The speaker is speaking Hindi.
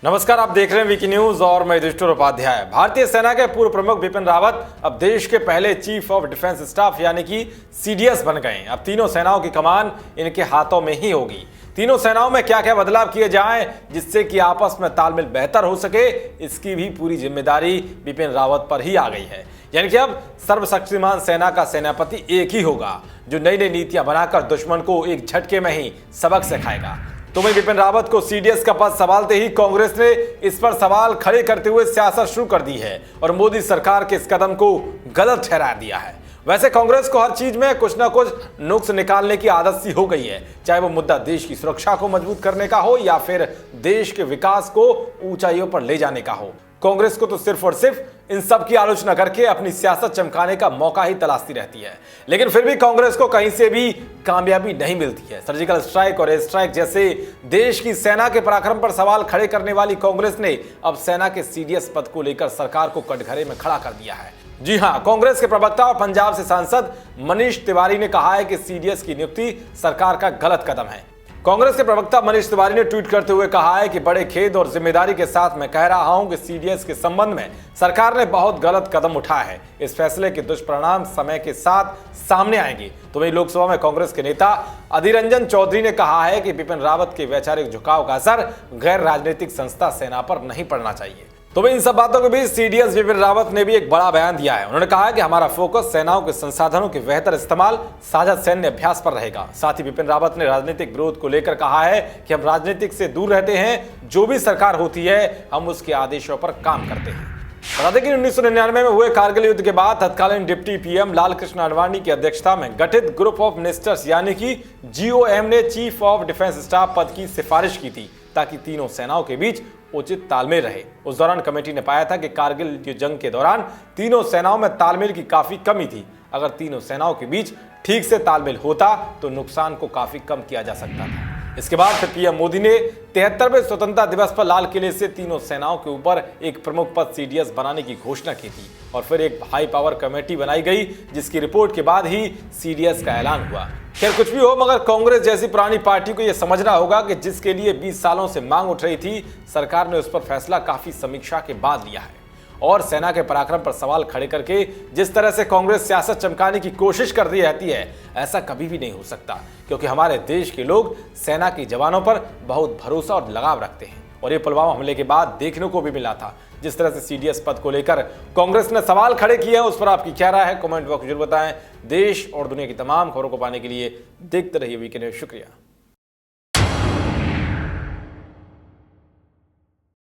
नमस्कार, आप देख रहे हैं वीकी न्यूज और मैं युधिष्ठिर उपाध्याय। भारतीय सेना के पूर्व प्रमुख बिपिन रावत अब देश के पहले चीफ ऑफ डिफेंस स्टाफ यानी कि सीडीएस बन गए। अब तीनों सेनाओं की कमान इनके हाथों में ही होगी। तीनों सेनाओं में क्या क्या बदलाव किए जाएं जिससे कि आपस में तालमेल बेहतर हो सके, इसकी भी पूरी जिम्मेदारी बिपिन रावत पर ही आ गई है। यानी कि अब सर्वशक्तिमान सेना का सेनापति एक ही होगा जो नई नई नीतियां बनाकर दुश्मन को एक झटके में ही सबक सिखाएगा। तो वहीं बिपिन रावत को सीडीएस का पद संभालते ही कांग्रेस ने इस पर सवाल खड़े करते हुए सियासत शुरू कर दी है और मोदी सरकार के इस कदम को गलत ठहरा दिया है। वैसे कांग्रेस को हर चीज में कुछ ना कुछ नुक्स निकालने की आदत सी हो गई है, चाहे वो मुद्दा देश की सुरक्षा को मजबूत करने का हो या फिर देश के विकास को ऊंचाइयों पर ले जाने का हो। कांग्रेस को तो सिर्फ और सिर्फ इन सब की आलोचना करके अपनी सियासत चमकाने का मौका ही तलाशती रहती है, लेकिन फिर भी कांग्रेस को कहीं से भी कामयाबी नहीं मिलती है। सर्जिकल स्ट्राइक और एयर स्ट्राइक जैसे देश की सेना के पराक्रम पर सवाल खड़े करने वाली कांग्रेस ने अब सेना के सीडीएस पद को लेकर सरकार को कटघरे में खड़ा कर दिया है। जी हां, कांग्रेस के प्रवक्ता और पंजाब से सांसद मनीष तिवारी ने कहा है कि सीडीएस की नियुक्ति सरकार का गलत कदम है। कांग्रेस के प्रवक्ता मनीष तिवारी ने ट्वीट करते हुए कहा है कि बड़े खेद और जिम्मेदारी के साथ मैं कह रहा हूं कि सीडीएस के संबंध में सरकार ने बहुत गलत कदम उठाया है। इस फैसले के दुष्परिणाम समय के साथ सामने आएंगे। तो वहीं लोकसभा में कांग्रेस के नेता अधीर रंजन चौधरी ने कहा है कि बिपिन रावत के वैचारिक झुकाव का असर गैर राजनीतिक संस्था सेना पर नहीं पड़ना चाहिए। तो इन सब बातों के बीच सीडीएस बिपिन रावत ने भी एक बड़ा बयान दिया है। उन्होंने कहा है कि हमारा फोकस सेनाओं के संसाधनों के बेहतर इस्तेमाल, साझा सैन्य अभ्यास पर रहेगा। साथ ही बिपिन रावत ने राजनीतिक विरोध को लेकर कहा है कि हम राजनीतिक से दूर रहते हैं, जो भी सरकार होती है हम उसके आदेशों पर काम करते हैं। बता दें कि 1999 में हुए कारगिल युद्ध के बाद तत्कालीन डिप्टी पीएम लालकृष्ण आडवाणी की अध्यक्षता में गठित ग्रुप ऑफ मिनिस्टर्स यानी कि जीओएम ने चीफ ऑफ डिफेंस स्टाफ पद की सिफारिश की थी ताकि तीनों सेनाओं के बीच उचित तालमेल रहे। उस दौरान कमेटी ने पाया था कि कारगिल जंग के दौरान तीनों सेनाओं में तालमेल की काफी कमी थी। अगर तीनों सेनाओं के बीच ठीक से तालमेल होता तो नुकसान को काफी कम किया जा सकता था। इसके बाद फिर पीएम मोदी ने 73वें स्वतंत्रता दिवस पर लाल किले से तीनों सेनाओं के ऊपर एक प्रमुख पद सीडीएस बनाने की घोषणा की थी और फिर एक हाई पावर कमेटी बनाई गई जिसकी रिपोर्ट के बाद ही सीडीएस का ऐलान हुआ। खैर कुछ भी हो, मगर कांग्रेस जैसी पुरानी पार्टी को यह समझना होगा कि जिसके लिए 20 सालों से मांग उठ रही थी, सरकार ने उस पर फैसला काफी समीक्षा के बाद लिया है। और सेना के पराक्रम पर सवाल खड़े करके जिस तरह से कांग्रेस सियासत चमकाने की कोशिश करती रहती है, ऐसा कभी भी नहीं हो सकता, क्योंकि हमारे देश के लोग सेना के जवानों पर बहुत भरोसा और लगाव रखते हैं। और ये पुलवामा हमले के बाद देखने को भी मिला था। जिस तरह से सीडीएस पद को लेकर कांग्रेस ने सवाल खड़े किए हैं, उस पर आपकी क्या राय है, कमेंट बॉक्स जरूर बताएं। देश और दुनिया की तमाम खबरों को पाने के लिए देखते रहिए वीकी न्यूज। शुक्रिया।